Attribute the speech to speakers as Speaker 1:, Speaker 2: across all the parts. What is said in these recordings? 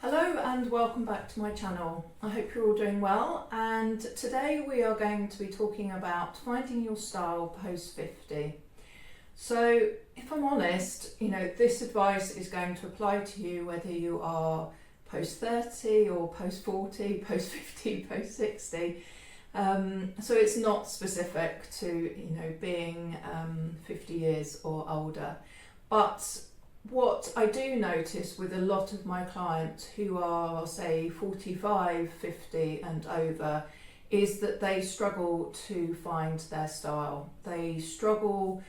Speaker 1: Hello and welcome back to my channel. I hope you're all doing well, and today we are going to be talking about finding your style post 50. So if I'm honest, this advice is going to apply to you whether you are post 30 or post 40, post 50, post 60. So it's not specific to being 50 years or older, but what I do notice with a lot of my clients who are, say, 45, 50 and over is that they struggle to find their style. They struggle,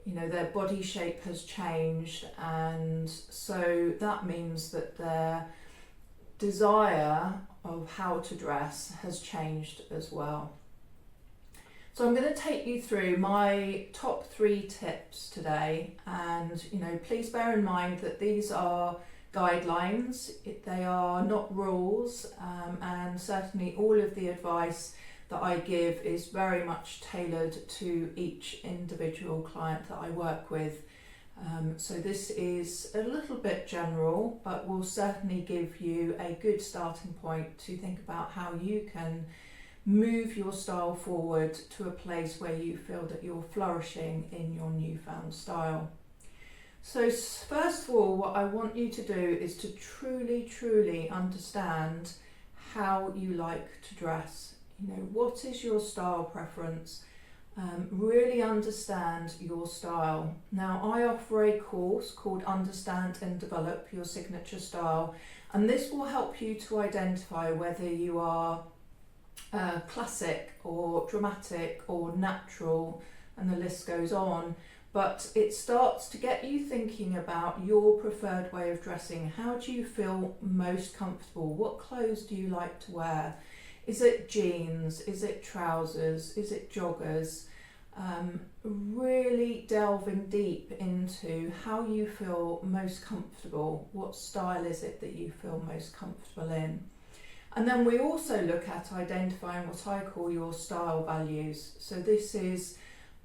Speaker 1: their body shape has changed, and so that means that their desire of how to dress has changed as well. So I'm going to take you through my top 3 tips today, and please bear in mind that these are guidelines, they are not rules, and certainly all of the advice that I give is very much tailored to each individual client that I work with. So this is a little bit general, but will certainly give you a good starting point to think about how you can move your style forward to a place where you feel that you're flourishing in your newfound style. So first of all, what I want you to do is to truly understand how you like to dress. What is your style preference? Really understand your style. Now, I offer a course called Understand and Develop Your Signature Style, and this will help you to identify whether you are classic or dramatic or natural, and the list goes on, but it starts to get you thinking about your preferred way of dressing. How do you feel most comfortable? What clothes do you like to wear? Is it jeans? Is it trousers? Is it joggers? Really delving deep into how you feel most comfortable. What style is it that you feel most comfortable in? And then we also look at identifying what I call your style values. So these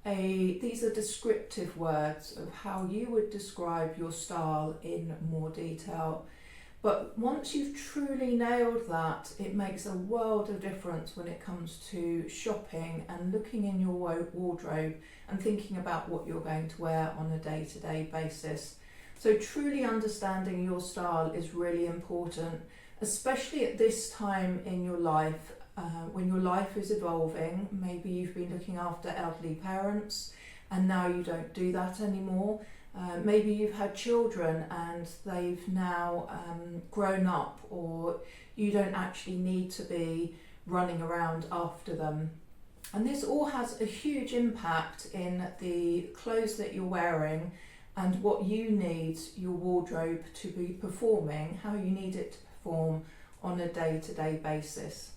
Speaker 1: are descriptive words of how you would describe your style in more detail. But once you've truly nailed that, it makes a world of difference when it comes to shopping and looking in your wardrobe and thinking about what you're going to wear on a day-to-day basis. So truly understanding your style is really important, especially at this time in your life, when your life is evolving. Maybe you've been looking after elderly parents and now you don't do that anymore. Maybe you've had children and they've now grown up, or you don't actually need to be running around after them. And this all has a huge impact in the clothes that you're wearing and what you need your wardrobe to be performing, how you need it to perform on a day-to-day basis.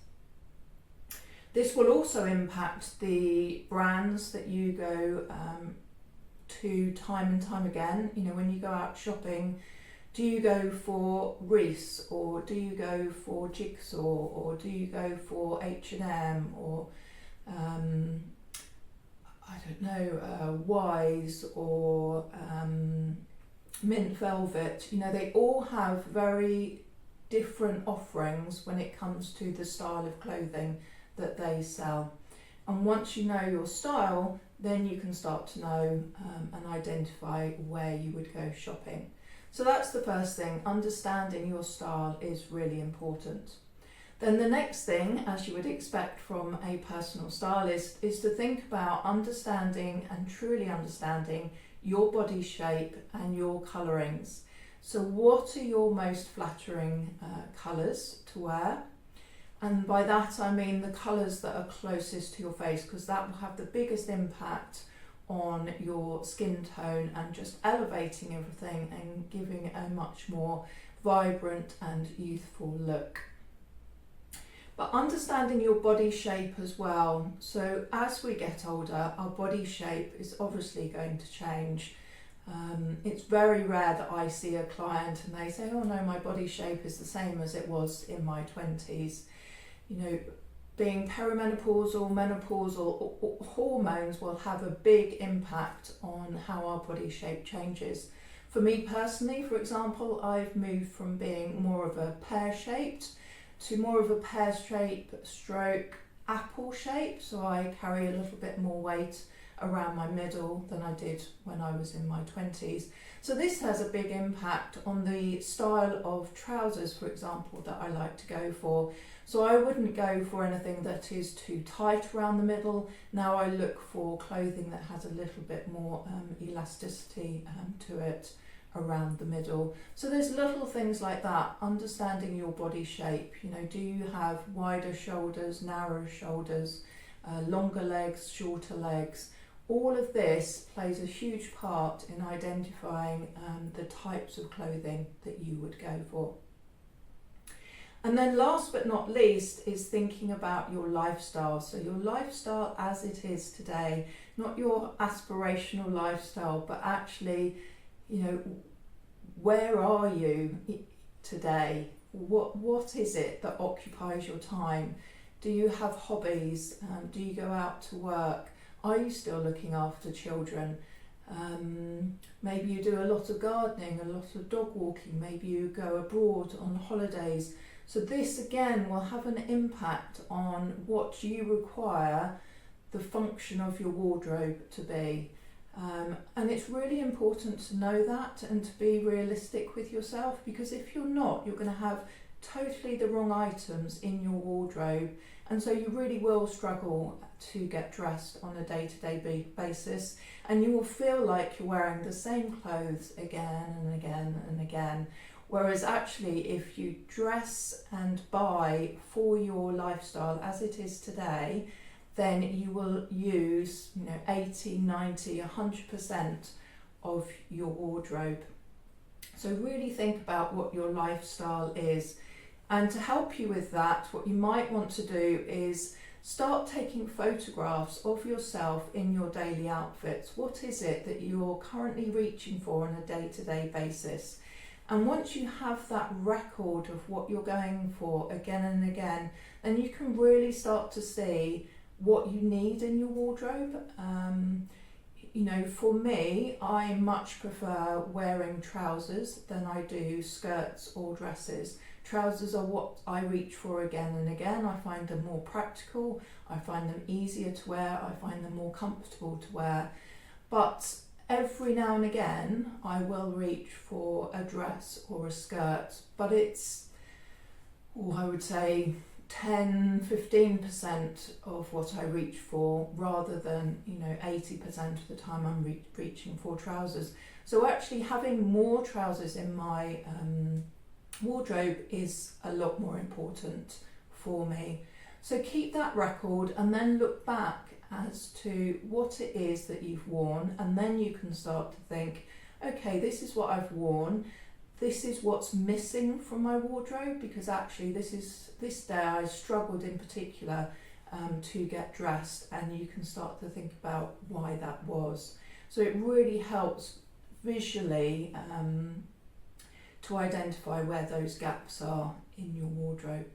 Speaker 1: This will also impact the brands that you go to time and time again. When you go out shopping, do you go for Reiss, or do you go for Jigsaw, or do you go for H&M, or Wise, or Mint Velvet? They all have very different offerings when it comes to the style of clothing that they sell. And once you know your style, then you can start to know and identify where you would go shopping. So that's the first thing. Understanding your style is really important. Then the next thing, as you would expect from a personal stylist, is to think about understanding and truly understanding your body shape and your colourings. So what are your most flattering colours to wear? And by that I mean the colours that are closest to your face, because that will have the biggest impact on your skin tone and just elevating everything and giving it a much more vibrant and youthful look. But understanding your body shape as well. So as we get older, our body shape is obviously going to change. It's very rare that I see a client and they say, oh no, my body shape is the same as it was in my 20s. Being perimenopausal, menopausal, hormones will have a big impact on how our body shape changes. For me personally, for example, I've moved from being more of a pear-shaped to more of a pear-shape stroke apple shape, so I carry a little bit more weight around my middle than I did when I was in my 20s. So this has a big impact on the style of trousers, for example, that I like to go for. So I wouldn't go for anything that is too tight around the middle. Now I look for clothing that has a little bit more elasticity to it around the middle. So there's little things like that, understanding your body shape. You know, do you have wider shoulders, narrower shoulders, longer legs, shorter legs? All of this plays a huge part in identifying the types of clothing that you would go for. And then last but not least is thinking about your lifestyle. So your lifestyle as it is today, not your aspirational lifestyle, but actually, you know, where are you today? What is it that occupies your time? Do you have hobbies? Do you go out to work? Are you still looking after children? Maybe you do a lot of gardening, a lot of dog walking, maybe you go abroad on holidays. So this again will have an impact on what you require the function of your wardrobe to be. And it's really important to know that and to be realistic with yourself, because if you're not, you're going to have totally the wrong items in your wardrobe, and so you really will struggle to get dressed on a day-to-day basis, and you will feel like you're wearing the same clothes again and again and again. Whereas actually, if you dress and buy for your lifestyle as it is today, then you will use 80, 90, 100% of your wardrobe. So really think about what your lifestyle is. And to help you with that, what you might want to do is start taking photographs of yourself in your daily outfits. What is it that you're currently reaching for on a day-to-day basis? And once you have that record of what you're going for again and again, then you can really start to see what you need in your wardrobe. For me, I much prefer wearing trousers than I do skirts or dresses. Trousers are what I reach for again and again. I find them more practical, I find them easier to wear, I find them more comfortable to wear. But every now and again, I will reach for a dress or a skirt, but it's, I would say, 10-15% of what I reach for, rather than 80% of the time I'm reaching for trousers. So actually having more trousers in my wardrobe is a lot more important for me. So keep that record and then look back as to what it is that you've worn, and then you can start to think, okay, this is what I've worn, this is what's missing from my wardrobe, because actually this day I struggled in particular to get dressed, and you can start to think about why that was. So it really helps visually to identify where those gaps are in your wardrobe.